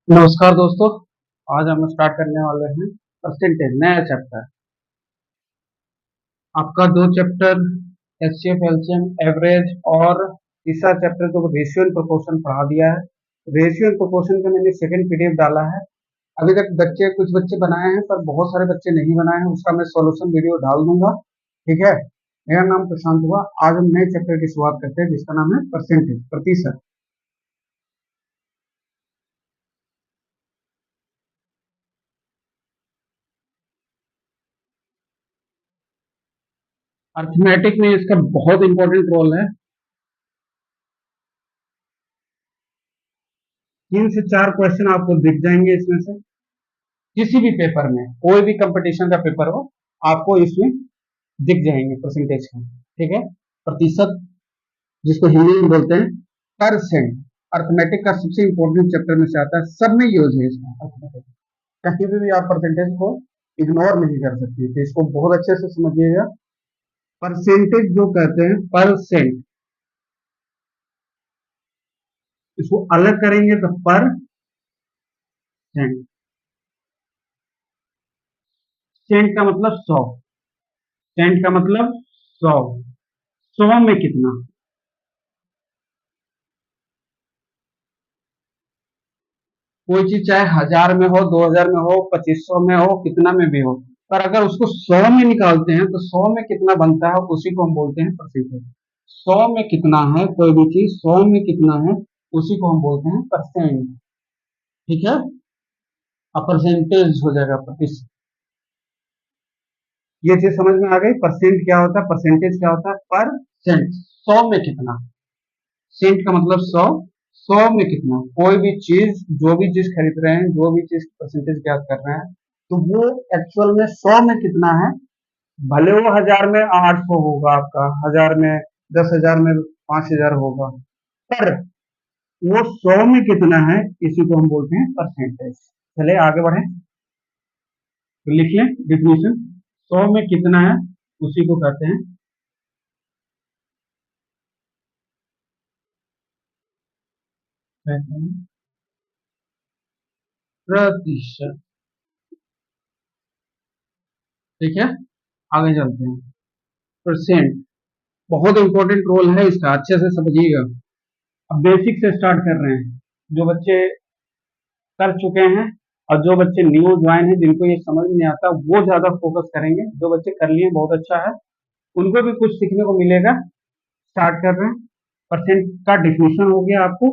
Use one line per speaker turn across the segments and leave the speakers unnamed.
नमस्कार दोस्तों। आज हम स्टार्ट करने वाले हैं परसेंटेज नया चैप्टर। आपका दो चैप्टर एचसीएफ एलसीएम एवरेज और तीसरा चैप्टर जो रेशियो एंड प्रोपोर्शन पढ़ा दिया है। रेशियो एंड प्रोपोर्शन का मैंने सेकंड पीडीएफ डाला है। अभी तक कुछ बच्चे बनाए हैं पर बहुत सारे बच्चे नहीं बनाए हैं, उसका मैं सॉल्यूशन वीडियो डाल दूंगा। ठीक है। मेरा नाम प्रशांत हुआ। आज हम नए चैप्टर की शुरुआत करते हैं जिसका नाम है परसेंटेज, प्रतिशत। अर्थमेटिक में इसका बहुत इंपॉर्टेंट रोल है। 3 से 4 क्वेश्चन आपको दिख जाएंगे इसमें से, किसी भी पेपर में, कोई भी कंपटीशन का पेपर हो, आपको इसमें दिख जाएंगे परसेंटेज का। ठीक है। प्रतिशत, जिसको हिंदी में बोलते हैं परसेंट, अर्थमेटिक का सबसे इंपॉर्टेंट चैप्टर में से आता है। सब में यूज है इसका अर्थमेटिक। कहीं भी आप परसेंटेज को इग्नोर नहीं कर सकते, तो इसको बहुत अच्छे से समझिएगा। परसेंटेज जो कहते हैं परसेंट, इसको अलग करेंगे तो पर सेंट। सेंट का मतलब 100, सेंट का मतलब 100। 100 में कितना? कोई चीज चाहे 1000 में हो, 2000 में हो, 2500 में हो, कितना में भी हो, पर अगर उसको 100 में निकालते हैं तो 100 में कितना बनता है उसी को हम बोलते हैं परसेंटेज। 100 में कितना है कोई भी चीज, 100 में कितना है, उसी को हम बोलते हैं परसेंट। ठीक है। अब परसेंटेज हो जाएगा प्रतिशत। ये चीज समझ में आ गई। परसेंट क्या होता है, परसेंटेज क्या होता है, परसेंट। 100 में कितना, सेंट का मतलब 100। 100 में कितना, कोई भी चीज, जो भी चीज खरीद रहे हैं, जो भी चीज परसेंटेज ज्ञात कर रहे हैं, तो वो एक्चुअल में 100 में कितना है। भले वो 1000 में 800 होगा, आपका 1000 में, 10,000 में 5000 होगा, पर वो 100 में कितना है, इसी को हम बोलते हैं परसेंटेज। चले आगे बढ़े, तो लिख लें डिफिनेशन। 100 में कितना है, उसी को कहते हैं प्रतिशत। ठीक है। आगे चलते हैं। परसेंट बहुत इंपॉर्टेंट रोल है इसका, अच्छे से समझिएगा। अब बेसिक से स्टार्ट कर रहे हैं। जो बच्चे कर चुके हैं और जो बच्चे न्यू ज्वाइन हैं, जिनको ये समझ नहीं आता, वो ज्यादा फोकस करेंगे। जो बच्चे कर लिए बहुत अच्छा है, उनको भी कुछ सीखने को मिलेगा। स्टार्ट कर रहे हैं। परसेंट का डिफिनेशन हो गया आपको।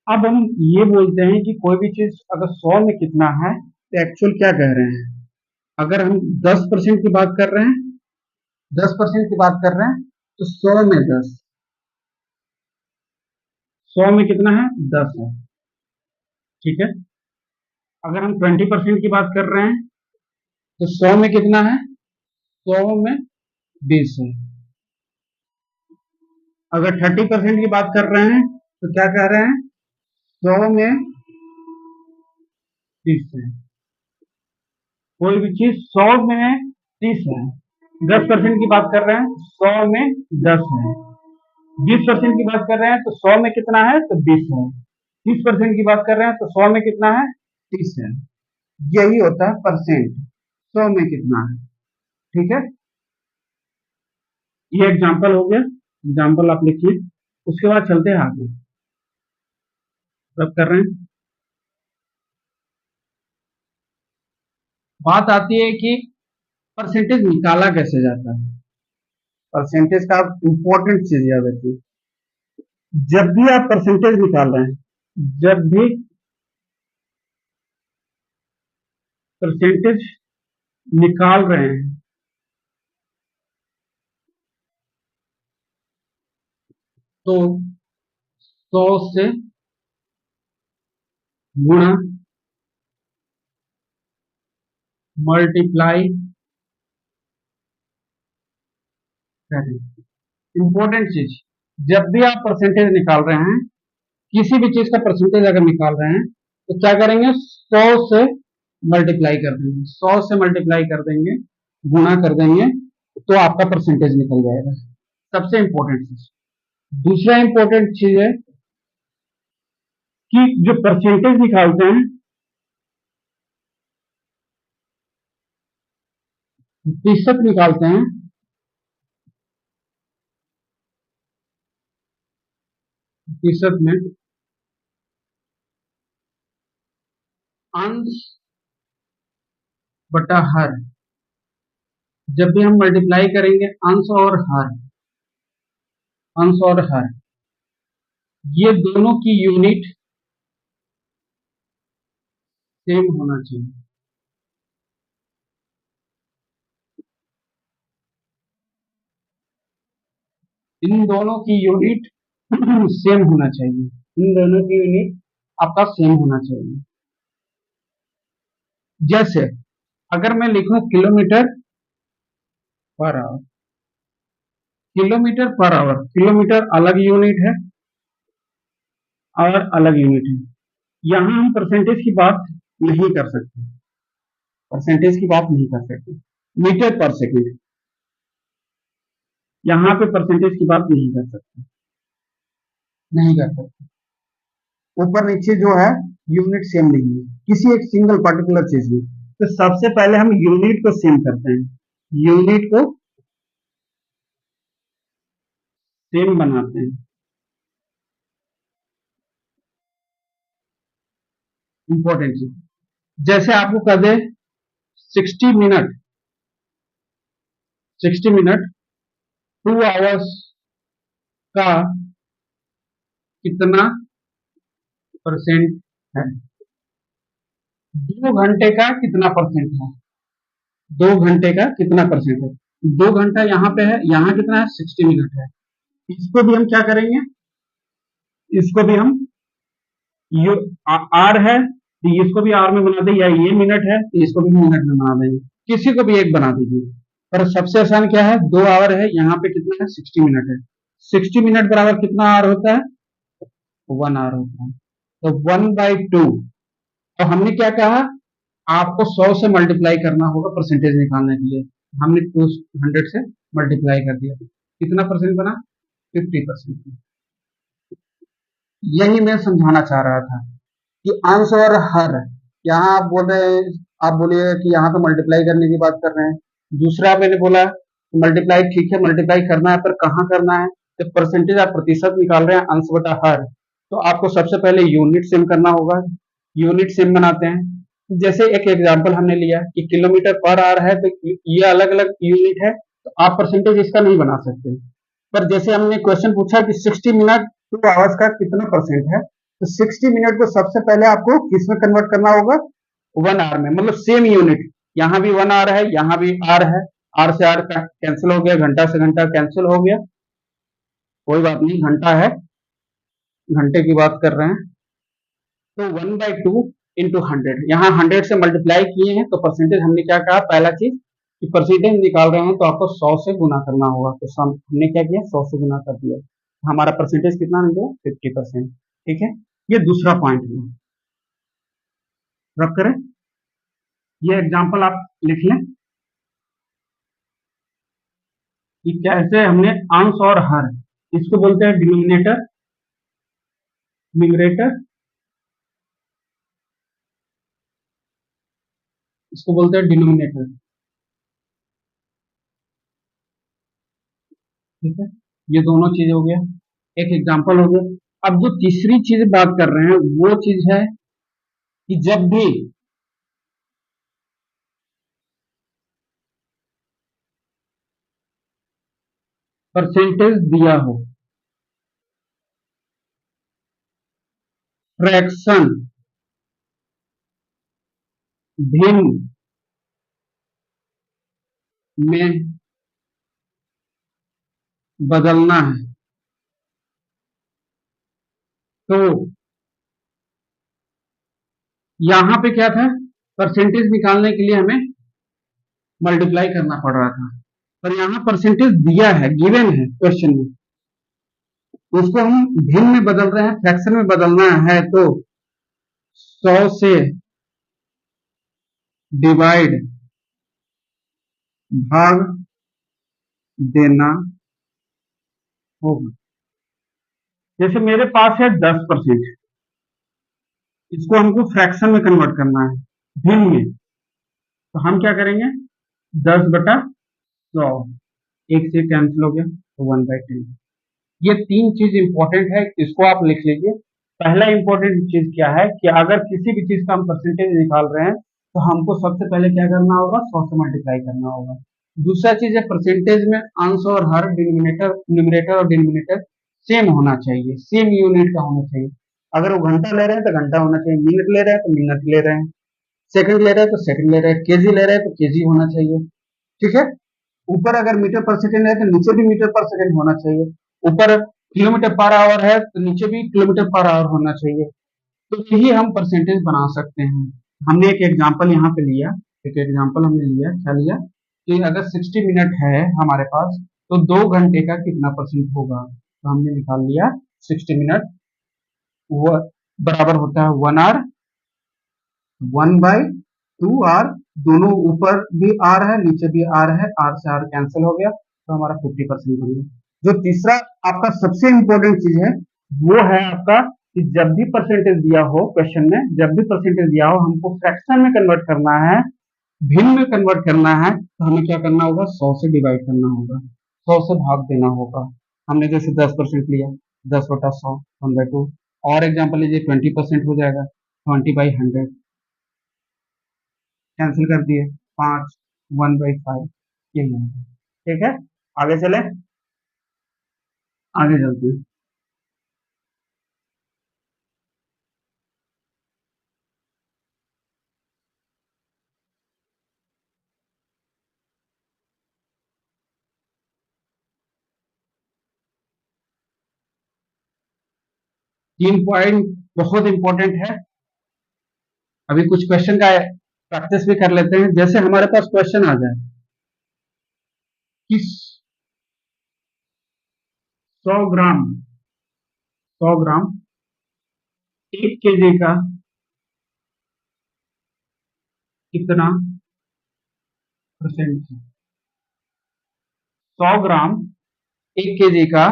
अब हम ये बोलते हैं कि कोई भी चीज अगर 100 में कितना है, तो एक्चुअल क्या कह रहे हैं। अगर हम 10% की बात कर रहे हैं, 10% की बात कर रहे हैं, तो 100 में 10, 100 में कितना है, 10 है। ठीक है। अगर हम 20% की बात कर रहे हैं, तो 100 में कितना है, 100 में 20 है। अगर 30% की बात कर रहे हैं, तो क्या कह रहे हैं, 100 में 30 है। कोई भी चीज 100 में 30 है। 10% की बात कर रहे हैं, 100 में 10 है। 20% की बात कर रहे हैं, तो 100 में कितना है, तो 20 है। 30% की बात कर रहे हैं, तो 100 में कितना है, 30 है। यही होता है परसेंट, 100 में कितना है। ठीक है। ये एग्जाम्पल हो गया, एग्जाम्पल आप लिखिए। उसके बाद चलते हैं आगे। सब कर रहे हैं। बात आती है कि परसेंटेज निकाला कैसे जाता है। परसेंटेज का इंपॉर्टेंट चीज याद रखिए। जब भी आप परसेंटेज निकाल रहे हैं, जब भी परसेंटेज निकाल रहे हैं, तो 100 से गुणा, मल्टीप्लाई करें। इंपॉर्टेंट चीज, जब भी आप परसेंटेज निकाल रहे हैं, किसी भी चीज का परसेंटेज अगर निकाल रहे हैं, तो क्या करेंगे, 100 से मल्टीप्लाई कर देंगे। 100 से मल्टीप्लाई कर देंगे, गुणा कर देंगे, तो आपका परसेंटेज निकल जाएगा। सबसे इंपॉर्टेंट चीज। दूसरा इंपॉर्टेंट चीज है कि जो परसेंटेज निकालते हैं, प्रतिशत निकालते हैं, प्रतिशत में अंश बटा हर, जब भी हम मल्टीप्लाई करेंगे अंश और हर, ये दोनों की यूनिट सेम होना चाहिए। इन दोनों की यूनिट सेम होना चाहिए। इन दोनों की यूनिट आपका सेम होना चाहिए। जैसे अगर मैं लिखूं kilometre per hour, kilometre per hour, kilometre अलग यूनिट है और अलग यूनिट है। यहां हम परसेंटेज की बात नहीं कर सकते, परसेंटेज की बात नहीं कर सकते। मीटर पर सेकंड, यहां पे परसेंटेज की बात नहीं कर सकते, नहीं कर सकते। ऊपर नीचे जो है यूनिट सेम नहीं है किसी एक सिंगल पर्टिकुलर चीज में। तो सबसे पहले हम यूनिट को सेम करते हैं, यूनिट को सेम बनाते हैं। इंपॉर्टेंट चीज, जैसे आपको कह दे 60 मिनट, 60 मिनट 2 आवर्स का कितना परसेंट है, 2 घंटे का कितना परसेंट है, 2 घंटे का कितना परसेंट है। 2 घंटा यहाँ पे है, यहाँ कितना है, 60 मिनट है। इसको भी हम क्या करेंगे, इसको भी हम यू आर है तो इसको भी आर में बना दें, या ये मिनट है तो इसको भी मिनट में बना देंगे, किसी को भी एक बना दीजिए। पर सबसे आसान क्या है, 2 आवर है, यहाँ पे कितना है, 60 मिनट है। 60 मिनट बराबर कितना आवर होता है, 1 आवर होता है। तो 1/2। तो हमने क्या कहा, आपको 100 से मल्टीप्लाई करना होगा परसेंटेज निकालने के लिए। हमने 200 से मल्टीप्लाई कर दिया, कितना परसेंट बना, 50%। यही मैं समझाना चाह रहा था कि अंश और हर, यहाँ आप बोल रहे हैं, आप बोलिएगा कि यहाँ तो मल्टीप्लाई करने की बात कर रहे हैं। दूसरा मैंने बोला मल्टीप्लाई, ठीक है मल्टीप्लाई करना है, पर कहाँ करना है, जब परसेंटेज आप प्रतिशत निकाल रहे हैं अंश बटा हर, तो आपको सबसे पहले यूनिट सेम करना होगा। यूनिट सेम बनाते हैं। जैसे एक एग्जांपल हमने लिया कि किलोमीटर पर आवर है, तो ये अलग अलग यूनिट है, तो आप परसेंटेज इसका नहीं बना सकते। पर जैसे हमने क्वेश्चन पूछा कि 60 मिनट 2 आवर्स का कितना परसेंट है, तो 60 मिनट को सबसे पहले आपको किसमें कन्वर्ट करना होगा, 1 आवर में, मतलब सेम यूनिट। यहाँ भी 1 आवर है, यहाँ भी आर है, आर से आर कैंसिल हो गया, घंटा से घंटा कैंसिल हो गया, कोई बात नहीं, घंटा है, घंटे की बात कर रहे हैं। तो 1/2 × 100, यहाँ 100 से मल्टीप्लाई किए हैं, तो परसेंटेज हमने क्या कहा, पहला चीज कि परसेंटेज निकाल रहे हैं तो आपको 100 से गुना करना होगा। तो हमने क्या किया, 100 से गुना कर दिया, हमारा परसेंटेज कितना निकला, 50%। ठीक है, ये दूसरा पॉइंट है, रख करें, ये एग्जाम्पल आप लिख लें कि कैसे हमने अंश और हर, इसको बोलते हैं डिनोमिनेटर, न्यूमरेटर, इसको बोलते हैं डिनोमिनेटर। ठीक है, ये दोनों चीज हो गया, एक एग्जाम्पल हो गया। अब जो तीसरी चीज बात कर रहे हैं वो चीज है कि जब भी परसेंटेज दिया हो, फ्रैक्शन भिन्न में बदलना है, तो यहां पे क्या था, परसेंटेज निकालने के लिए हमें मल्टीप्लाई करना पड़ रहा था, पर यहाँ परसेंटेज दिया है, गिवन है क्वेश्चन में, उसको हम भिन्न में बदल रहे हैं, फ्रैक्शन में बदलना है, तो 100 से डिवाइड भाग देना होगा। जैसे मेरे पास है 10%, इसको हमको फ्रैक्शन में कन्वर्ट करना है, भिन्न में। तो हम क्या करेंगे, 10/100, एक से कैंसिल हो गया तो 1/10। ये तीन चीज इंपॉर्टेंट है, इसको आप लिख लीजिए। पहला इंपॉर्टेंट चीज क्या है कि अगर किसी भी चीज का हम परसेंटेज निकाल रहे हैं तो हमको सबसे पहले क्या करना होगा, 100 से मल्टीप्लाई करना होगा। दूसरा चीज है परसेंटेज में अंश और हर, डिनोमिनेटर न्यूमरेटर और डिनोमिनेटर सेम होना चाहिए, सेम यूनिट का होना चाहिए। अगर वो घंटा ले रहे हैं तो घंटा होना चाहिए, मिनट ले रहे हैं तो मिनट ले रहे हैं, सेकंड ले रहे हैं तो सेकंड ले रहे हैं, केजी ले रहे हैं तो केजी होना चाहिए। ठीक है। ऊपर अगर मीटर पर सेकंड है तो नीचे भी मीटर पर सेकंड होना चाहिए। ऊपर किलोमीटर पर आवर है तो नीचे भी किलोमीटर पर आवर होना चाहिए। तो यही हम परसेंटेज बना सकते हैं। हमने एक एग्जांपल यहाँ पे लिया, एक एग्जांपल हमने लिया, क्या लिया कि अगर 60 मिनट है हमारे पास तो 2 घंटे का कितना परसेंट होगा, तो हमने निकाल लिया 60 मिनट वो बराबर होता है 1 आवर, 1/2 आर, दोनों ऊपर भी आर है नीचे भी आर है, आर से आर कैंसिल हो गया तो हमारा 50% बन गया। जो तीसरा आपका सबसे इंपॉर्टेंट चीज है वो है आपका कि जब भी परसेंटेज दिया हो क्वेश्चन में, जब भी परसेंटेज दिया हो हमको फ्रैक्शन में कन्वर्ट करना है, भिन्न में कन्वर्ट करना है, तो हमें क्या करना होगा, 100 से डिवाइड करना होगा, 100 से भाग देना होगा। हमने जैसे 10% लिया, 10/100, 1/2। और एग्जाम्पल लीजिए 20% हो जाएगा, 20/100, कैंसिल कर दिए, 5, 1/5, यही है। ठीक है, आगे चले, आगे चलते हैं। तीन पॉइंट बहुत इंपॉर्टेंट है। अभी कुछ क्वेश्चन का प्रैक्टिस भी कर लेते हैं। जैसे हमारे पास क्वेश्चन आ जाए कि 100 ग्राम, 100 ग्राम 1 केजी का कितना परसेंट है, 100 ग्राम 1 केजी का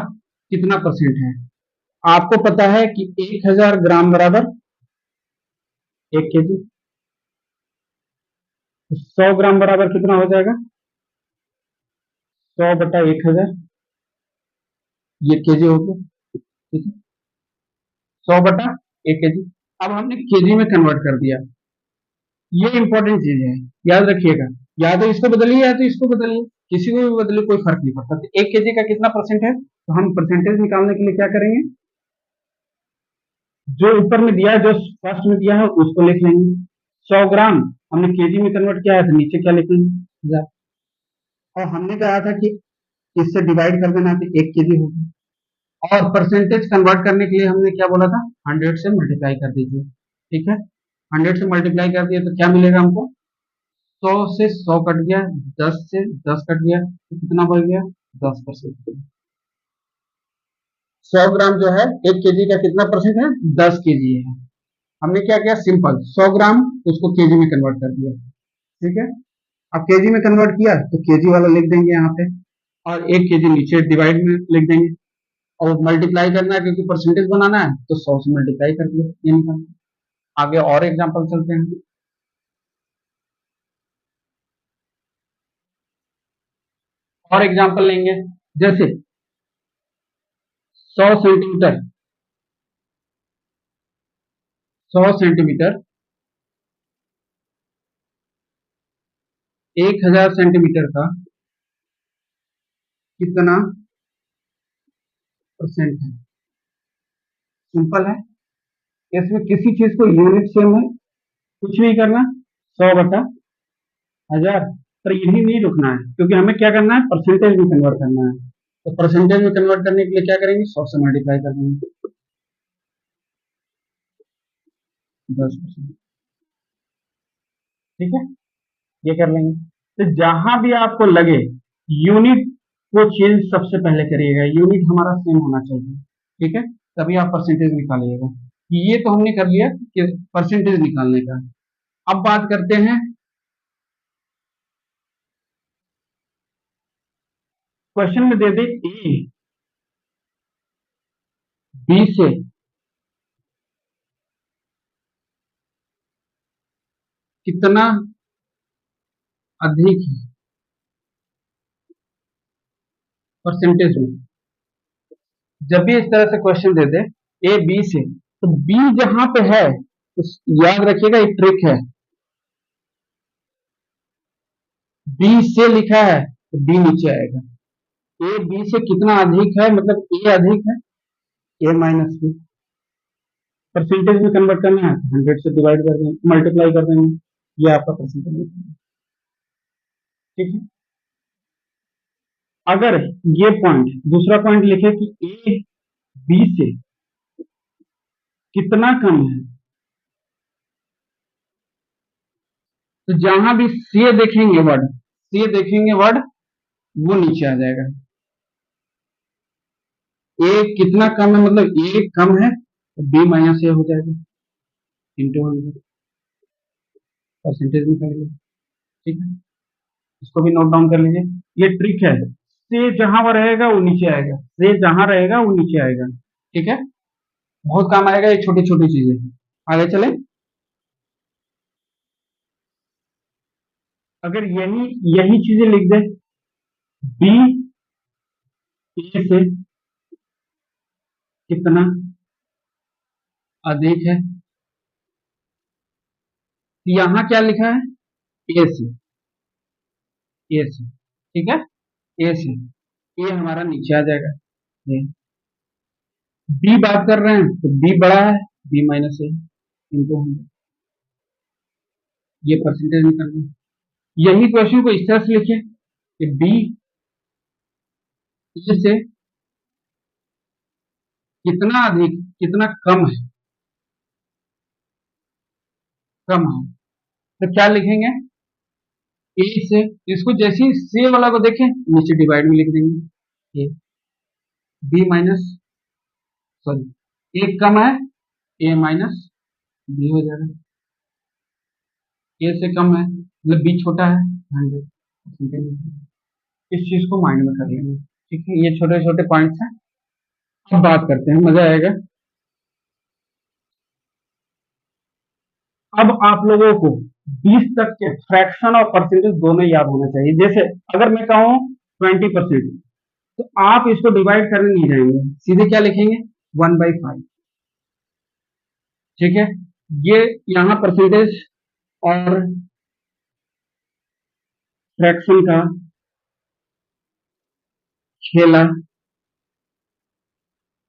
कितना परसेंट है। आपको पता है कि 1000 ग्राम बराबर 1 केजी, 100 ग्राम बराबर कितना हो जाएगा, 100/1000, ये केजी हो गया। ठीक है, 100/1 केजी। अब हमने केजी में कन्वर्ट कर दिया, ये इंपॉर्टेंट चीज है, याद रखिएगा। या तो इसको बदलिए या तो इसको बदलिए, किसी को भी बदलिए, कोई फर्क नहीं पड़ता। तो 1 केजी का कितना परसेंट है, तो हम परसेंटेज निकालने के लिए क्या करेंगे, जो ऊपर में दिया है, जो फर्स्ट में दिया है उसको लिख लेंगे। 100 ग्राम हमने केजी में कन्वर्ट किया है तो नीचे क्या लिखेंगे, और हमने कहा था कि इससे डिवाइड कर देना तो 1 केजी होगा। और परसेंटेज कन्वर्ट करने के लिए हमने क्या बोला था, 100 से मल्टीप्लाई कर दीजिए। ठीक है, 100 से मल्टीप्लाई कर दिया तो क्या मिलेगा हमको, 100 से 100 कट गया, 10 से 10 कट गया तो कितना बढ़ गया, 10%। 100 ग्राम जो है 1 केजी का कितना परसेंट है, 10 केजी है। हमने क्या किया, सिंपल 100 ग्राम उसको केजी में कन्वर्ट कर दिया। ठीक है, अब केजी में कन्वर्ट किया तो केजी वाला लिख देंगे यहाँ पे, और 1 केजी नीचे डिवाइड में लिख देंगे। और मल्टीप्लाई करना है क्योंकि परसेंटेज बनाना है तो 100 से मल्टीप्लाई कर दिया, ये निकल। आगे और एग्जांपल चलते हैं, और एग्जांपल लेंगे। जैसे 100 सेंटीमीटर, 100 सेंटीमीटर 1000 सेंटीमीटर का कितना परसेंट है। सिंपल है, इसमें किसी चीज को यूनिट सेम है, कुछ नहीं करना, 100/1000। पर यही नहीं रुकना है क्योंकि हमें क्या करना है, परसेंटेज में कन्वर्ट करना है। तो परसेंटेज में कन्वर्ट करने के लिए क्या करेंगे, 100 से मल्टीप्लाई कर देंगे, 10%। ठीक है, ये कर लेंगे। तो जहां भी आपको लगे यूनिट को चेंज सबसे पहले करिएगा, यूनिट हमारा सेम होना चाहिए। ठीक है, तभी आप परसेंटेज निकालिएगा। ये तो हमने कर लिया कि परसेंटेज निकालने का। अब बात करते हैं, क्वेश्चन में दे दे ए बी से कितना अधिक है परसेंटेज में। जब भी इस तरह से question they they A B से, तो बी जहां पे है उस याद रखिएगा एक ट्रिक है, बी से लिखा है तो बी नीचे आएगा। ए बी से कितना अधिक है, मतलब ए अधिक है, ए माइनस बी। परसेंटेज में कन्वर्ट करना है 100 से डिवाइड कर देंगे, मल्टीप्लाई कर देंगे, ये आपका परसेंटेज। ठीक है। अगर ये पॉइंट दूसरा पॉइंट लिखे कि ए बी से कितना कम है, तो जहां भी सी देखेंगे वर्ड, सी देखेंगे वर्ड, वो नीचे आ जाएगा। ए कितना कम है, मतलब ए कम है तो बी माइनस ए हो जाएगा इंटू 100, परसेंटेज में कर लीजिए। ठीक है, इसको भी नोट डाउन कर लीजिए, ये ट्रिक है। से जहां वो रहेगा वो नीचे आएगा, से जहां रहेगा वो नीचे आएगा। ठीक है, बहुत काम आएगा ये छोटी छोटी चीजें। आगे चले, अगर यही यही चीजें लिख दे, बी ए से कितना अधिक है, यहां क्या लिखा है, ए से, ए से। ठीक है, ए से, ए हमारा नीचे आ जाएगा। बी बात कर रहे हैं तो बी बड़ा है, बी माइनस ए इनको हम ये परसेंटेज में कर दें। यही क्वेश्चन को इस तरह से लिखे कि बी ए से कितना अधिक, कितना कम है, कम है, तो क्या लिखेंगे, ए से, इसको जैसे ही से वाला को देखें नीचे डिवाइड में लिख देंगे, ए बी माइनस, सॉरी ए कम है, ए माइनस बी हो जाएगा। ए से कम है मतलब बी छोटा है, 100। इस चीज को माइंड में कर लेंगे। ठीक है, ये छोटे छोटे पॉइंट्स हैं। अब बात करते हैं, मजा आएगा। अब आप लोगों को 20 तक के फ्रैक्शन और परसेंटेज दोनों याद होना चाहिए। जैसे अगर मैं कहूं 20%, तो आप इसको डिवाइड करने नहीं जाएंगे, सीधे क्या लिखेंगे, 1/5। ठीक है, ये यहाँ परसेंटेज और फ्रैक्शन का खेला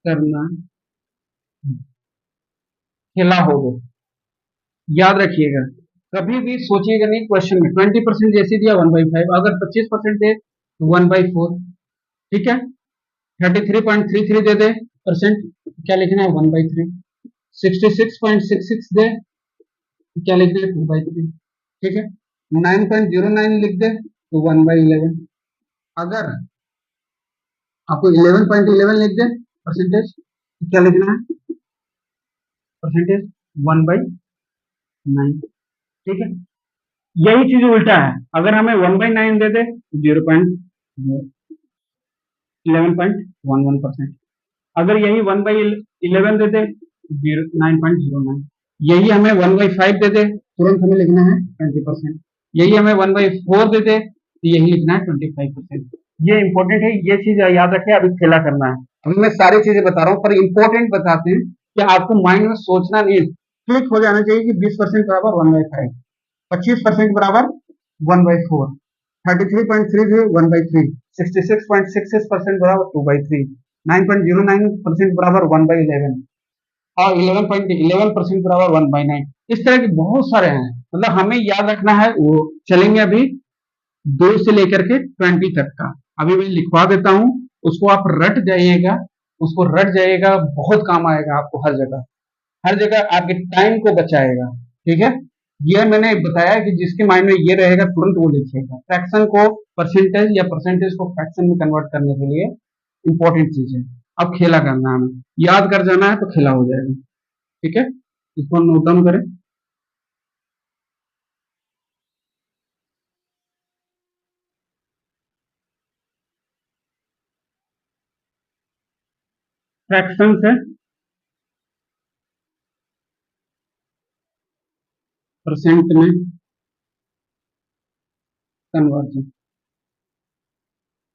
करना, खेला हो गया। याद रखिएगा, कभी भी सोचिएगा नहीं क्वेश्चन में 20% जैसे दिया 1/5, अगर 25% दे तो 1/4। ठीक है, 33.33 दे दे परसेंट, क्या लिखना है, 1/3। 66.66 दे तो क्या लिखना है, 2/3। ठीक है, 9.09 लिख दे तो 1/11। अगर आपको 11.11 लिख दे परसेंटेज, तो क्या लिखना है, परसेंटेज 1/9। ठीक है, यही चीज उल्टा है, अगर हमें 1/9 दे दे तो 11.11%। अगर यही 1/11 दे दे 9.09। यही हमें 1/5 दे दे, तुरंत हमें लिखना है 20%। यही हमें 1/4 दे दे तो यही लिखना है 25%। ये इंपॉर्टेंट है, ये चीज याद रखें। अभी खेला करना है, अभी मैं सारी चीजें बता रहा हूँ पर इंपॉर्टेंट बताते हैं कि आपको माइंड में सोचना नहीं, क्लिक हो जाना चाहिए कि 20% बराबर 1/5, 25% बराबर 1/4, 33.33 1/3, 66.66% बराबर 2/3, 9.09% बराबर 1/11 और 11.11% बराबर 1/9। इस तरह के बहुत सारे हैं, मतलब हमें याद रखना है। वो चलेंगे अभी 2 से लेकर के 20 तक का, अभी मैं लिखवा देता हूं, उसको आप रट जाइएगा, उसको रट जाइएगा, बहुत काम आएगा आपको हर जगह, हर जगह आपके टाइम को बचाएगा। ठीक है, ये मैंने बताया कि जिसके माइंड में ये रहेगा तुरंत वो लिखेगा। फ्रैक्शन को परसेंटेज या परसेंटेज को फ्रैक्शन में कन्वर्ट करने के लिए इंपॉर्टेंट चीज है। अब खेला करना है, हमें याद कर जाना है तो खेला हो जाएगा। ठीक है, इसको नोट डाउन करें। फ्रैक्शन है परसेंट में कन्वर्जन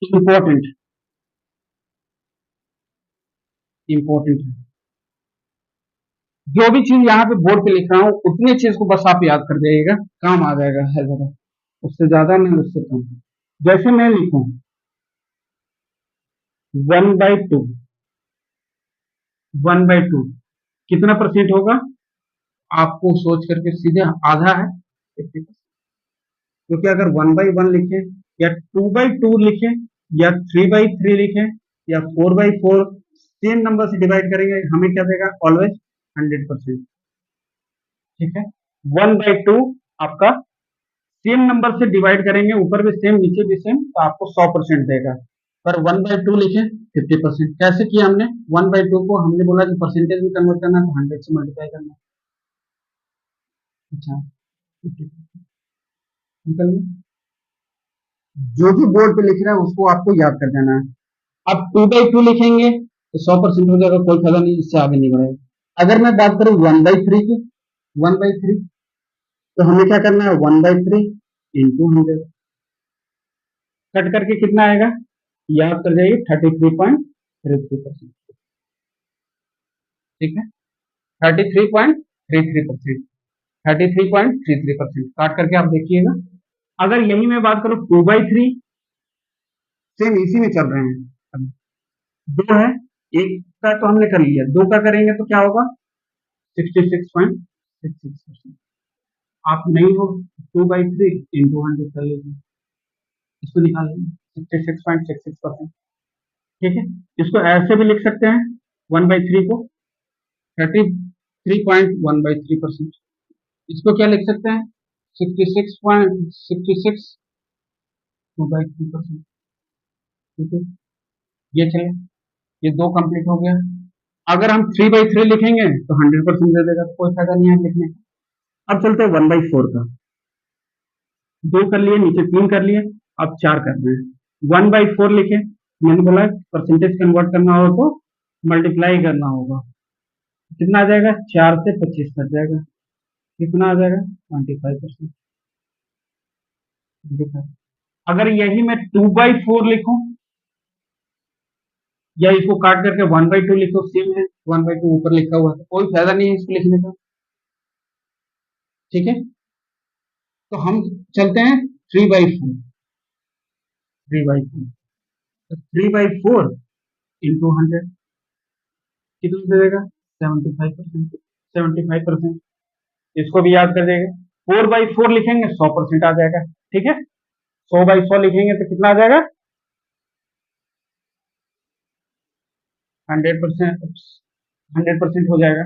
इम्पोर्टेंट इम्पोर्टेंट है। जो भी चीज यहाँ पे बोर्ड पे लिख रहा हूँ उतनी चीज को बस आप याद कर जाइएगा, काम आ जाएगा है जरा, उससे ज्यादा नहीं उससे कम। जैसे मैं लिखूं 1/2, 1/2 कितना परसेंट होगा, आपको सोच करके सीधे आधा है 50%। क्योंकि अगर 1/1 लिखे या 2/2 लिखे या 3/3 लिखे या 4/4 सेम नंबर से डिवाइड करेंगे हमें क्या देगा, ऑलवेज 100%। ठीक है, 1/2 आपका सेम नंबर से डिवाइड करेंगे, ऊपर भी सेम नीचे भी सेम, तो आपको 100% देगा। पर 1/2 लिखे 50%। कैसे किया हमने, 1/2 को हमने बोला कि परसेंटेज में कन्वर्ट करना है तो 100 से मल्टीप्लाई करना है। अच्छा, 50% निकल गया। जो भी बोर्ड पे लिख रहा है उसको आपको याद कर देना है। अब 2/2 लिखेंगे तो 100% हो जाएगा, कोई फायदा नहीं, इससे आगे नहीं बढ़ेगा। अगर मैं बात करूं 1/3 की, 1/3 तो हमें क्या करना है, 1/3 इंटू 100, कट करके कितना आएगा, याद कर जाइए 33.33%। ठीक है, 33.33%, 33.33% काट करके आप देखिएगा। अगर यही मैं बात करूं 2/3, सेम इसी में चल रहे हैं। अब दो है, एक का तो हमने कर लिया, दो का करेंगे तो क्या होगा, 66.66%। आप नहीं हो 2/3 इंटू 100 कर लीजिए, इसको निकाल लीजिए 66.66%। ठीक है, इसको ऐसे भी लिख सकते हैं 1/3 को 33.1/3%। इसको क्या लिख सकते हैं, 66.66/3%। ठीक है, ये चले, ये दो कंप्लीट हो गया। अगर हम 3/3 लिखेंगे तो 100% दे देगा, कोई फायदा नहीं है लिखने का। अब चलते हैं 1/4 का, दो कर लिए, नीचे तीन कर लिए, अब चार कर रहे हैं। 1/4 लिखे, मैंने बोला परसेंटेज कन्वर्ट करना हो तो मल्टीप्लाई करना होगा। कितना आ जाएगा, 4 से 25 कट जाएगा, कितना आ जाएगा 25%। अगर यही मैं 2/4 लिखूं या इसको काट करके 1/2 लिखो, सेम है, 1/2 ऊपर लिखा हुआ है, कोई फायदा नहीं है इसको लिखने का। ठीक है, तो हम चलते हैं 3/4, 3/4, 3/4 इंटू 100 कितना दे देगा, 75%, 75%। इसको भी याद कर देगा। 4/4 लिखेंगे 100% आ जाएगा। ठीक है, 100/100 लिखेंगे तो कितना आ जाएगा, 100%, 100% हो जाएगा।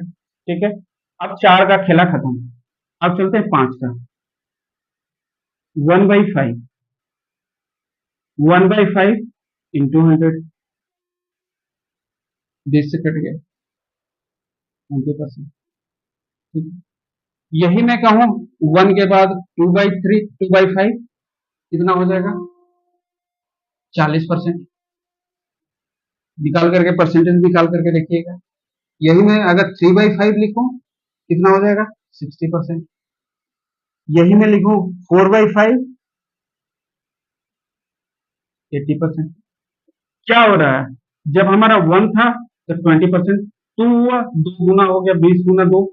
ठीक है, अब चार का खेला खत्म। अब चलते हैं पांच का, 1/5, 1/5 इंटू 100, 20 से कट गया 20%। ठीक है, यही मैं कहूं 1 के बाद 2/3, 2/5 कितना हो जाएगा, 40%। निकाल करके परसेंटेज निकाल करके देखिएगा। यही मैं अगर 3/5 लिखूं कितना हो जाएगा, 60%। यही मैं लिखूं 4/5, 80%। क्या हो रहा है, जब हमारा 1 था तो 20%, 2 हुआ, 2 गुना हो गया, 20 गुना 2,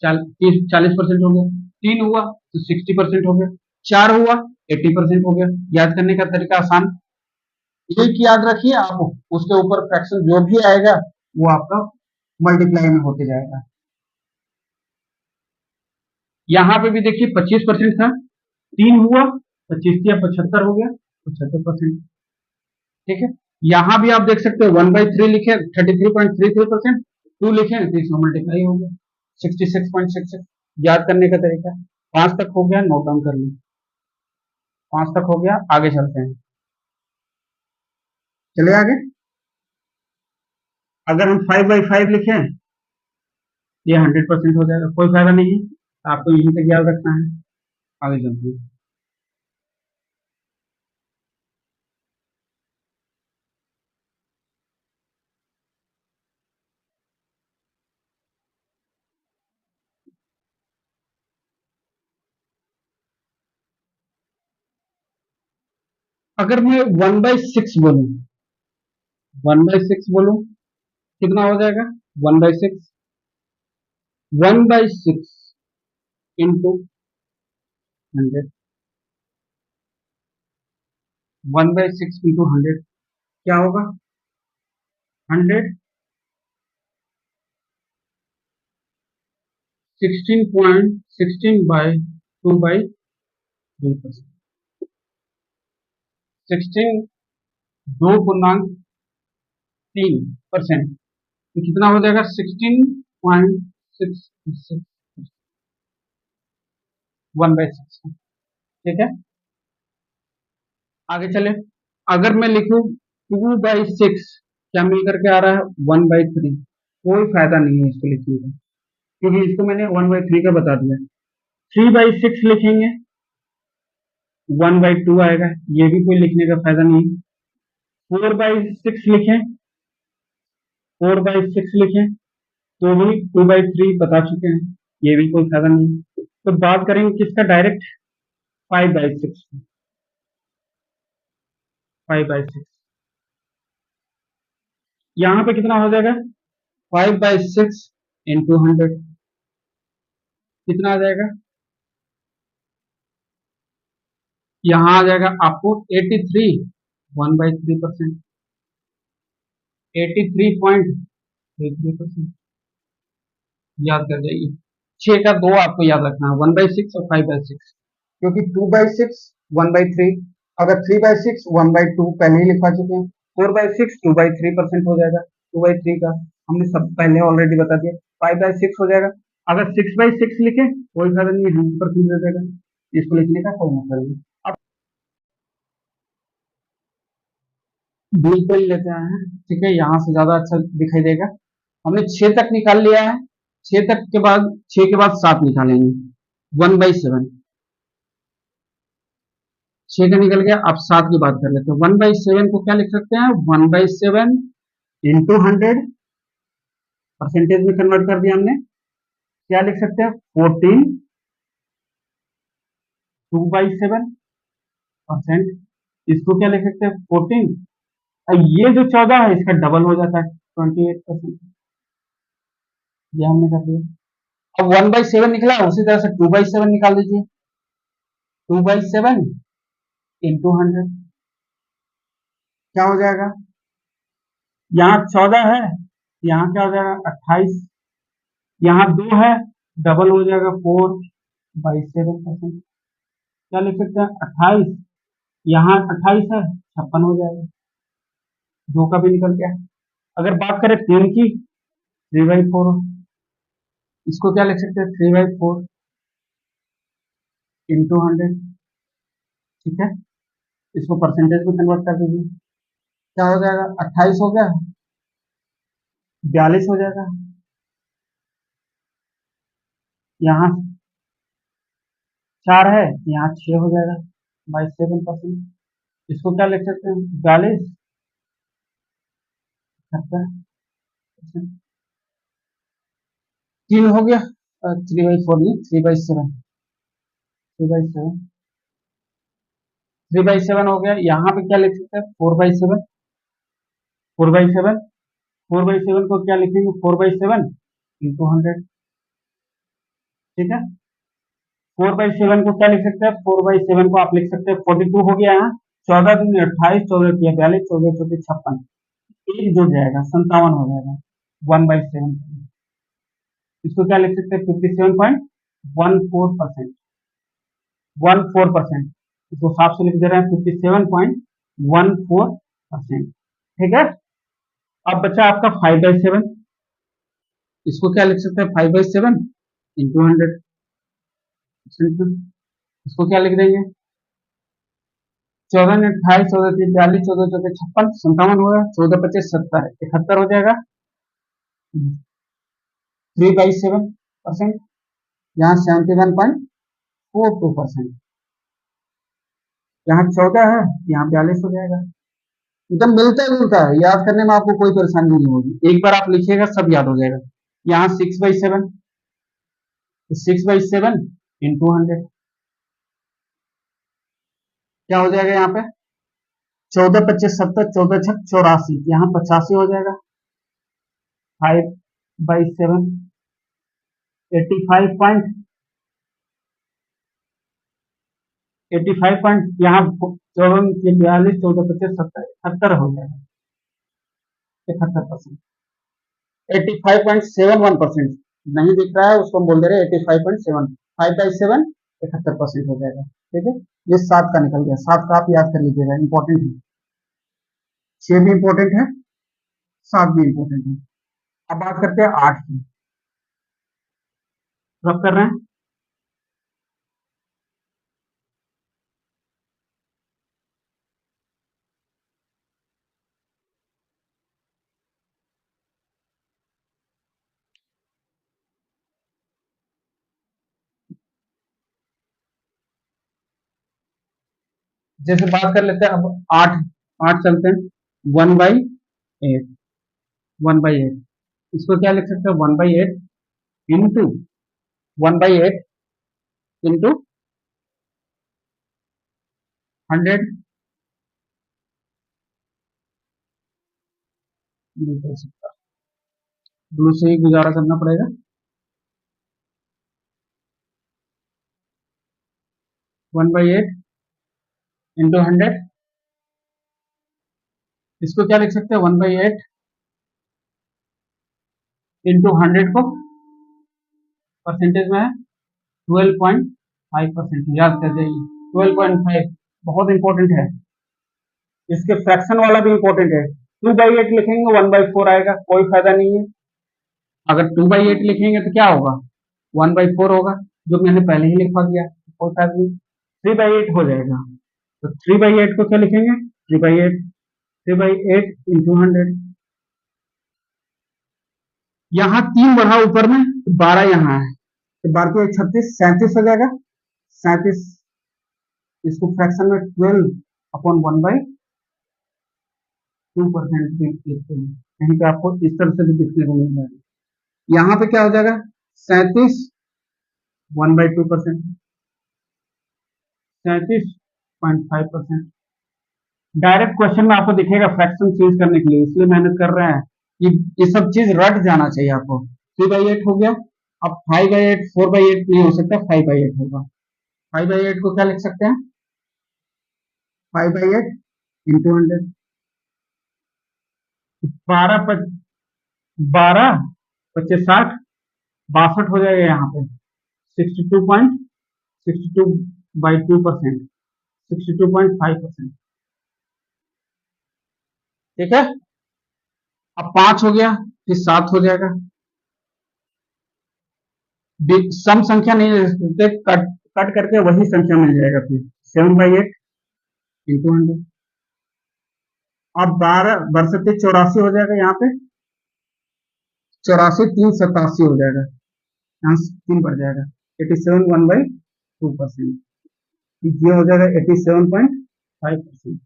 40% हो गया, 3 हुआ तो 60% हो गया, 4 हुआ 80% हो गया। याद करने का तरीका आसान, एक याद रखिए आप, उसके ऊपर फ्रैक्शन जो भी आएगा वो आपका मल्टीप्लाई में होते जाएगा। यहाँ पे भी देखिए 25% था, 3 हुआ, 25 या 75 हो गया, 75%। ठीक है, यहाँ भी आप देख सकते हो 1/3 लिखे 33.33%, 2 लिखे तो इसमें मल्टीप्लाई हो गया 66.66। याद करने का तरीका, 5 तक हो गया, नोट डाउन कर ली, 5 तक हो गया, आगे चलते हैं। चले आगे, अगर हम 5/5 लिखें ये 100% हो जाएगा, कोई फायदा नहीं है, आपको यहीं तक याद रखना है, आगे चलते हैं। अगर मैं 1/6 बोलूं, 1/6 बोलूं, कितना हो जाएगा? 1/6, 1/6 इंटू 100, 1/6 इंटू 100 क्या होगा? 100, 16.16/2/3%, 16 2.3%, तो कितना हो जाएगा? 16.66, 1/6। ठीक है, आगे चले। अगर मैं लिखूं 2/6, क्या मिल करके आ रहा है? 1/3। कोई फायदा नहीं है इसको लिखने का, क्योंकि इसको मैंने 1/3 का बता दिया। 3/6 लिखेंगे, 1/2 आएगा, ये भी कोई लिखने का फायदा नहीं। 4/6 लिखें, 4/6 लिखें, तो भी 2/3 बता चुके हैं, ये भी कोई फायदा नहीं। तो बात करेंगे किसका? डायरेक्ट 5/6, 5/6। यहाँ पे कितना हो जाएगा? 5/6 इंटू 100 कितना आ जाएगा? यहाँ आ जाएगा आपको 83, 1/3%, 83.33%। याद कर जाइए, 6 का 2 आपको याद रखना है, 1/6 और 5/6, क्योंकि 2/6 1/3, अगर 3/6 1/2 पहले ही लिखवा चुके हैं, 4/6 2/3% हो जाएगा, 2/3 का हमने सब पहले ऑलरेडी बता दिया, 5/6 हो जाएगा। अगर 6/6 लिखे कोई फायदा नहीं, 100% हो जाएगा, इसको लिखने का कोई मतलब नहीं। अब बिल्कुल लेते हैं, ठीक है, यहाँ से ज्यादा अच्छा दिखाई देगा। हमने 6 तक निकाल लिया है, 6 तक के बाद 6 के बाद 7 निकालेंगे, 1/7, 6 का निकल गया। अब 7 की बात कर लेते हैं। 1/7 को क्या लिख सकते हैं? 1/7 इंटू 100, परसेंटेज में कन्वर्ट कर दिया हमने, क्या लिख सकते हैं? 14, 2/7%। इसको क्या लिख सकते हैं? 14, और ये जो 14 है इसका डबल हो जाता है, 28%। ये हमने कर दिया। अब 1/7 निकला, उसी तरह से 2/7 निकाल दीजिए, 2/7 इंटू 100 क्या हो जाएगा? यहाँ 14 है, यहाँ क्या हो जाएगा? 28, यहाँ 2 है, डबल हो जाएगा 4/7%। क्या लिख सकते हैं? 28, यहाँ 28 है, 56 हो जाएगा, 2 का भी निकल गया। अगर बात करें 3 की, 3/4, इसको क्या लिख सकते हैं? 3/4 इंटू 100, ठीक है, इसको परसेंटेज में कन्वर्ट कर दीजिए, क्या हो जाएगा? 28 हो गया, 42 हो जाएगा, यहाँ 4 है, यहाँ 6 हो जाएगा, 7%। इसको क्या लिख सकते हैं? 42, 70%। 3 हो गया, 3/4 नहीं, 3/7, 3/7, 3/7 हो गया। यहाँ पे क्या लिख सकते हैं? 4/7, 4/7, 4/7 को क्या लिखेंगे? 4/7 इंटू 100, ठीक है। 4/7 को क्या लिख सकते हैं? 4/7 को आप लिख सकते हैं 42 हो गया, यहाँ 14 दूनी 28, 14 किया 42, 14 चौके 56, एक जुड़ जाएगा, 57 हो जाएगा 1/7। इसको क्या लिख सकते हैं? 57.14%, 14%, इसको साफ से लिख दे रहे हैं 57.14%, ठीक है। अब बचा आपका 5/7, इसको क्या लिख सकते हैं? 5/7 इंटू 100, इसको क्या लिख देंगे? 14 ने 28, 14 तीन 42, 14 चौके 56, 57 होगा, 14 25 70, 71 हो जाएगा, 3/7%, यहाँ 71.42%, यहाँ 14 है, यहाँ 42 हो जाएगा, एकदम मिलता जुलता है, याद करने में आपको कोई परेशानी नहीं होगी, एक बार आप लिखिएगा सब याद हो जाएगा। यहाँ 6/7, 6/7 इंटू 100 क्या हो जाएगा? यहाँ पे 14 25 70, 14 6 84, यहाँ 85 हो जाएगा। 5/7, 85 पॉइंट, यहाँ 42, 14 25 70, 71 हो जाएगा। 71%, 85.71% नहीं दिख रहा है उसको हम बोल दे रहे हैं 85.7, 5/7 71% हो जाएगा। ठीक है, ये 7 का निकल गया। 7 का आप याद कर लीजिएगा, इंपॉर्टेंट है। 6 भी इंपॉर्टेंट है, 7 भी इंपॉर्टेंट है। अब बात करते हैं 8 की। रब कर रहे हैं। जैसे बात कर लेते हैं अब 8, 8 चलते हैं। 1/8, 1/8 इसको क्या लिख सकते हैं? 1/8 इंटू 1/8 इंटू 100, नहीं कर सकता, ब्लू से ही गुजारा करना पड़ेगा। 1/8 इंटू 100, इसको क्या लिख सकते हैं? 1/8 इंटू 100 को परसेंटेज में है 12.5%, याद कर जाइए 12.5 बहुत इंपॉर्टेंट है। इसके फ्रैक्शन वाला भी इंपॉर्टेंट है। 2/8 लिखेंगे 1/4 आएगा, कोई फायदा नहीं है। अगर 2/8 लिखेंगे तो क्या होगा? 1/4 होगा, जो मैंने पहले ही लिखवा दिया, कोई फायदा नहीं। 3/8 हो जाएगा, तो 3/8 को क्या लिखेंगे? 3/8, 3/8 इंटू 100, यहाँ 3 बढ़ा ऊपर में, 12 यहाँ है, तो 12 के 36, 37 हो जाएगा। 37, इसको फ्रैक्शन में 12/1/2% लिखते हैं। कहीं पे आपको इस तरह से भी दिखने को मिल जाएगा। यहाँ पे क्या हो जाएगा? 37 1/2%, 37.5%। डायरेक्ट क्वेश्चन में आपको दिखेगा फ्रैक्शन चेंज करने के लिए, इसलिए मेहनत कर रहे हैं कि ये सब चीज रट जाना चाहिए आपको। 3/8 हो गया। अब 5/8, 4/8 नहीं हो सकता, 5/8 होगा। 5/8 को क्या लिख सकते हैं? 5/8 इंटू 100, 12 12 25 60, 62 हो जाएगा यहाँ पे। 62.62/2%, 62.5%। ठीक है, अब 5 हो गया, फिर 7 हो जाएगा। सम संख्या नहीं ले सकते, कट कट करके वही संख्या मिल जाएगा। फिर 7/8 इंटू 100, अब 12 बरसते 84 हो जाएगा यहाँ पे। 84 3 87 हो जाएगा, यहाँ से 3 बढ़ जाएगा। 87 1/2%, ये हो जाएगा 87.5%।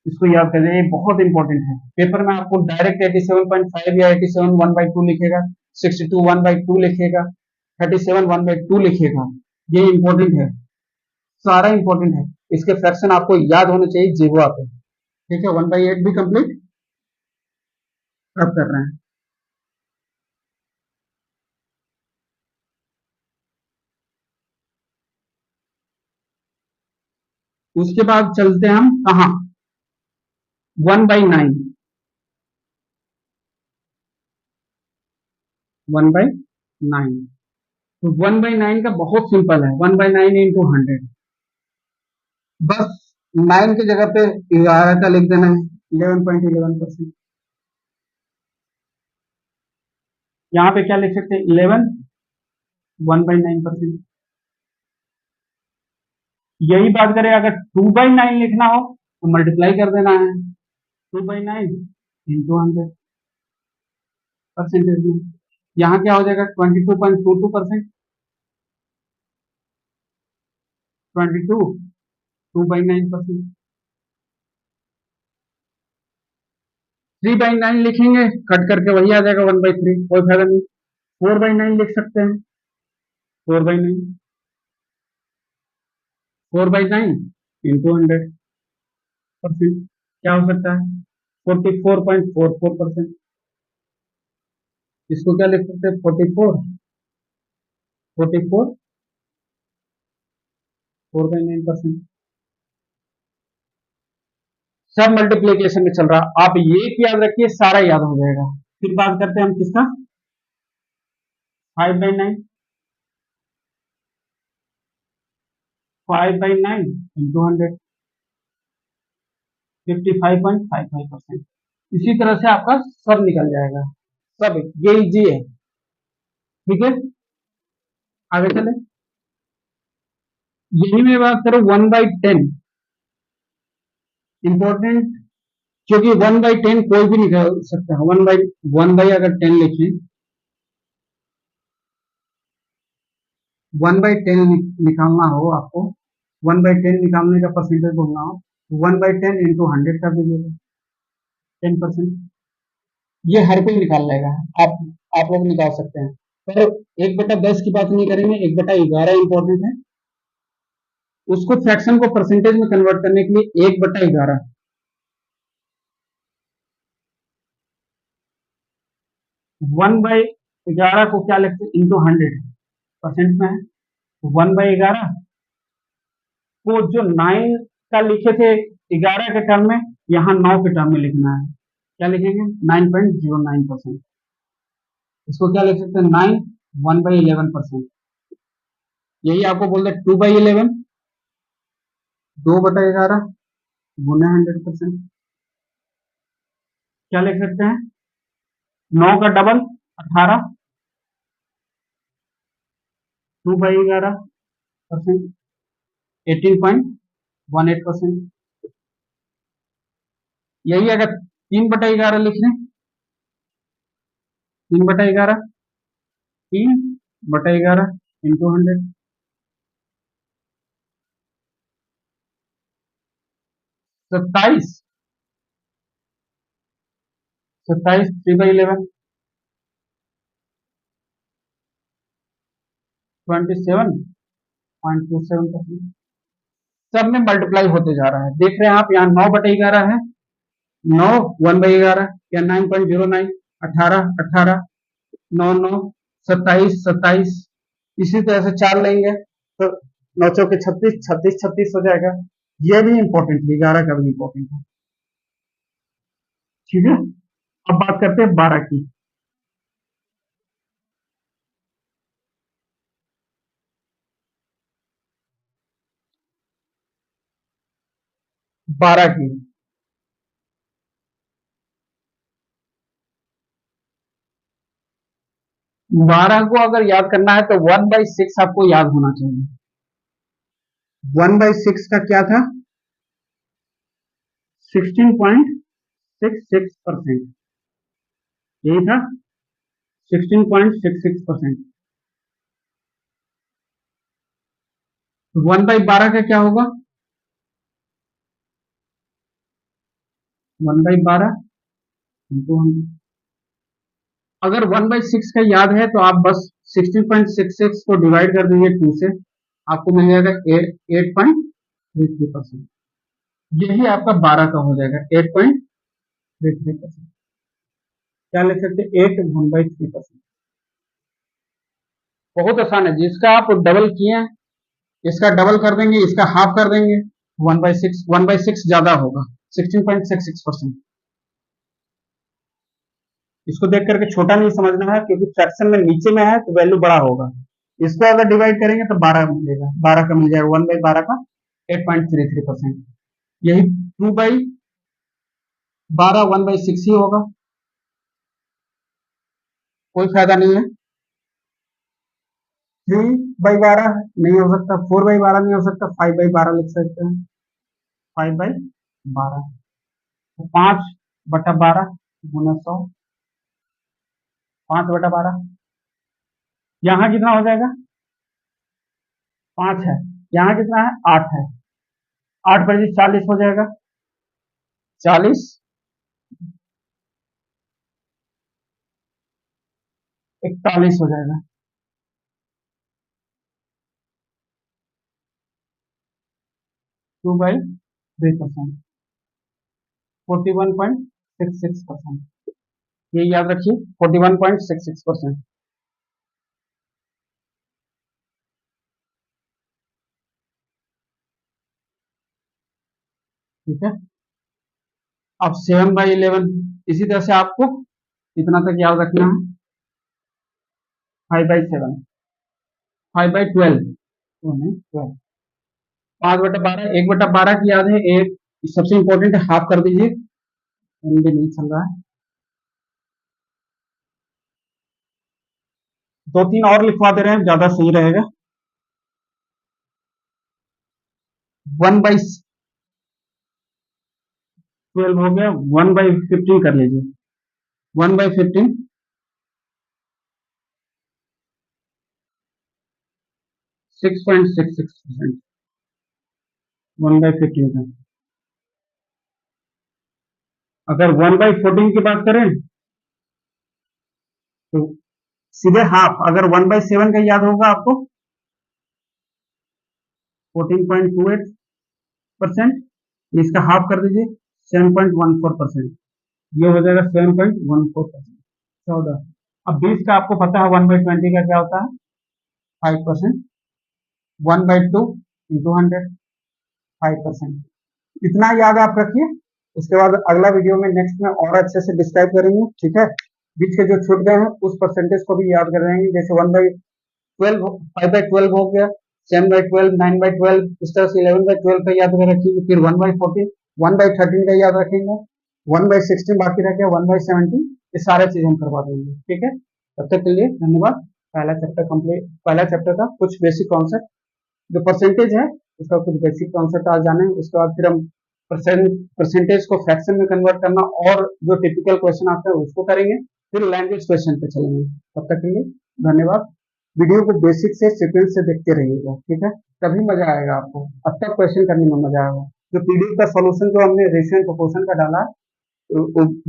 इसको याद कर लीजिए, बहुत इंपॉर्टेंट है। पेपर में आपको डायरेक्ट 87.5 या 87 1/2 लिखेगा, 62 1/2 लिखेगा, 37 1/2 लिखेगा। ये इंपॉर्टेंट है, सारा इंपॉर्टेंट है। इसके फ्रैक्शन आपको याद होने चाहिए जीवा पे। ठीक है, 1/8 भी कंप्लीट अब कर रहे हैं। उसके बाद चलते हैं हम कहा? 1/9, 1/9। तो 1/9 का बहुत सिंपल है, 1/9 इंटू 100। बस 9 की जगह पे 11 का लिख देना है, 11.11%। यहाँ पे क्या लिख सकते हैं? 11 1/9%। यही बात करें, अगर 2/9 लिखना हो तो मल्टीप्लाई कर देना है, 2/9 इंटू 100 परसेंटेज में। यहाँ क्या हो जाएगा? 22.22%, 22 2/9%। 3/9 लिखेंगे, कट करके वही आ जाएगा 1/3, कोई फायदा नहीं। 4/9 लिख सकते हैं, 4/9, 4/9 इंटू 100%। क्या हो सकता है? 44.44%। इसको क्या लिख सकते हैं? 44 4/9%। सब मल्टीप्लीकेशन में चल रहा, आप ये याद रखिए, सारा याद हो जाएगा। फिर बात करते हैं हम किसका? 5/9। 5/9 इंटू 100, 55.55%। इसी तरह से आपका सब निकल जाएगा। सब ये इजी है। ठीक है, आगे चले। यही मैं बात करूं 1/10, इंपॉर्टेंट, क्योंकि 1/10 कोई भी निकाल सकता है। 1/1 अगर 10 लिखें, 1/10 निकालना हो आपको, 1/10 निकालने का परसेंटेज बोलना हो, 1/10 इंटू 100 कर दीजिएगा, 10%। ये हर कोई निकाल लेगा। आप लोग निकाल सकते हैं। पर 1/10 की बात नहीं करेंगे, 1/11 इंपॉर्टेंट है। उसको फ्रैक्शन को परसेंटेज में कन्वर्ट करने के लिए 1/11, 1/11 को क्या लिखते हैं? इंटू 100, परसेंट में है। 1/11 को जो 9 का लिखे थे 11 के टर्म में, यहाँ 9 के टर्म में लिखना है। क्या लिखेंगे? 9.09%। इसको क्या लिख सकते हैं? 9 1/11%। यही आपको बोल दे 2/11, 2/11 गुना 100%। क्या लिख सकते हैं? 9 का डबल 18, 2/11%, 18.18%। यही अगर 3/11 लिख लें, 3/11, 3/11 इंटू 100, 27, 3/11, 27.27%। सब में मल्टीप्लाई होते जा रहा है। देख रहे हैं आप, यहाँ 9/11 है, 9 1/11 या 9.09, 18 18, 9 9, 27 27। इसी तरह से 4 लेंगे तो 9 चौके 36, 36 36 हो जाएगा। ये भी इंपॉर्टेंट है, 11 का भी इंपॉर्टेंट है। ठीक है, अब बात करते हैं 12 की। 12 की 12 को अगर याद करना है तो 1/6 आपको याद होना चाहिए। 1/6 का क्या था? 16.66%। यही था, 16.66%। 1/12 का क्या होगा? 1/12 इंटू 100। अगर 1/6 का याद है तो आप बस 16.66 को डिवाइड कर दीजिए 2 से, आपको मिल जाएगा 8.33%। यही आपका 12 का हो जाएगा, 8.33%। क्या लिख सकते हैं? 8/3%। बहुत आसान है। जिसका आप डबल किए, इसका डबल कर देंगे, इसका हाफ कर देंगे, 1/6, 1/6 ज्यादा होगा, 16.66%। इसको देख करके छोटा नहीं समझना है, क्योंकि फ्रैक्शन में नीचे में है तो वैल्यू बड़ा होगा। इसको अगर डिवाइड करेंगे तो 12 मिलेगा, 12 का मिल जाएगा, 1/12 का 8.33%। यही 2/12 1/6 ही होगा, कोई फायदा नहीं है। 3/12 नहीं हो सकता, 4/12 नहीं हो सकता, 5/12 लिख सकते हैं, 5/12। 5/12 गुना 100, 5/12। यहाँ कितना हो जाएगा? 5 है, यहाँ कितना है? 8 है, 8/40 40 हो जाएगा, 40 41 हो जाएगा। 2/3%। 41.66%। ये याद रखिए, 41.66%। ठीक है। अब 7/11, इसी तरह से आपको इतना तक याद रखना है। 5/7, 5/12, 12, 5/12, 1/12 की याद है, एक सबसे इंपॉर्टेंट है, हाफ कर दीजिए, भी नहीं चल रहा है। 2-3 और लिखवा दे रहे हैं, ज्यादा सही रहेगा। 1/12 हो गया, 1/15 कर लीजिए, 1/15, 6.66%, 1/15 का। अगर 1/14 की बात करें तो सीधे हाफ, अगर 1/7 का याद होगा आपको, 14.28%, इसका हाफ कर दीजिए, 7.14%, ये हो जाएगा 7.14%, 14। अब 20 का आपको पता है 1/20 का क्या होता है, 5%, 1/2 इंटू 100, 5%। इतना याद आप रखिए, उसके बाद अगला वीडियो में नेक्स्ट में और अच्छे से डिस्क्राइब करेंगे। ठीक है, बीच के जो छूट गए हैं उस परसेंटेज को भी याद कर रहेंगे, जैसे 1/12, 5/12 हो गया, 7/12, 9/12, इस तरह से 11/12 का याद रखेंगे, फिर 1/14, 1/13 का याद रखेंगे, 1/16 बाकी रह गया, 1/17, ये सारे चीज हम करवा देंगे। ठीक है, तब तक के लिए धन्यवाद। पहला चैप्टर कंप्लीट, पहला चैप्टर का कुछ बेसिक कॉन्सेप्ट, जो परसेंटेज है उसका कुछ बेसिक कॉन्सेप्ट आज जाने, उसके बाद फिर हम परसेंटेज को फ्रैक्शन में कन्वर्ट करना और जो टिपिकल क्वेश्चन आते हैं उसको करेंगे, फिर लैंग्वेज क्वेश्चन पे चलेंगे। तब तक के लिए धन्यवाद। वीडियो को बेसिक से सीक्वेंस से देखते रहिएगा, ठीक है, तभी मजा आएगा आपको, अब तक क्वेश्चन करने में मजा आएगा। जो पीडीएफ का सॉल्यूशन जो हमने रेशियो एंड प्रोपोर्शन का डाला है,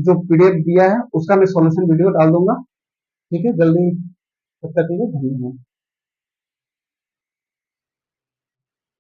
जो पीडीएफ दिया है उसका मैं सॉल्यूशन वीडियो डाल दूंगा। ठीक है, जल्दी। तब तक के लिए धन्यवाद।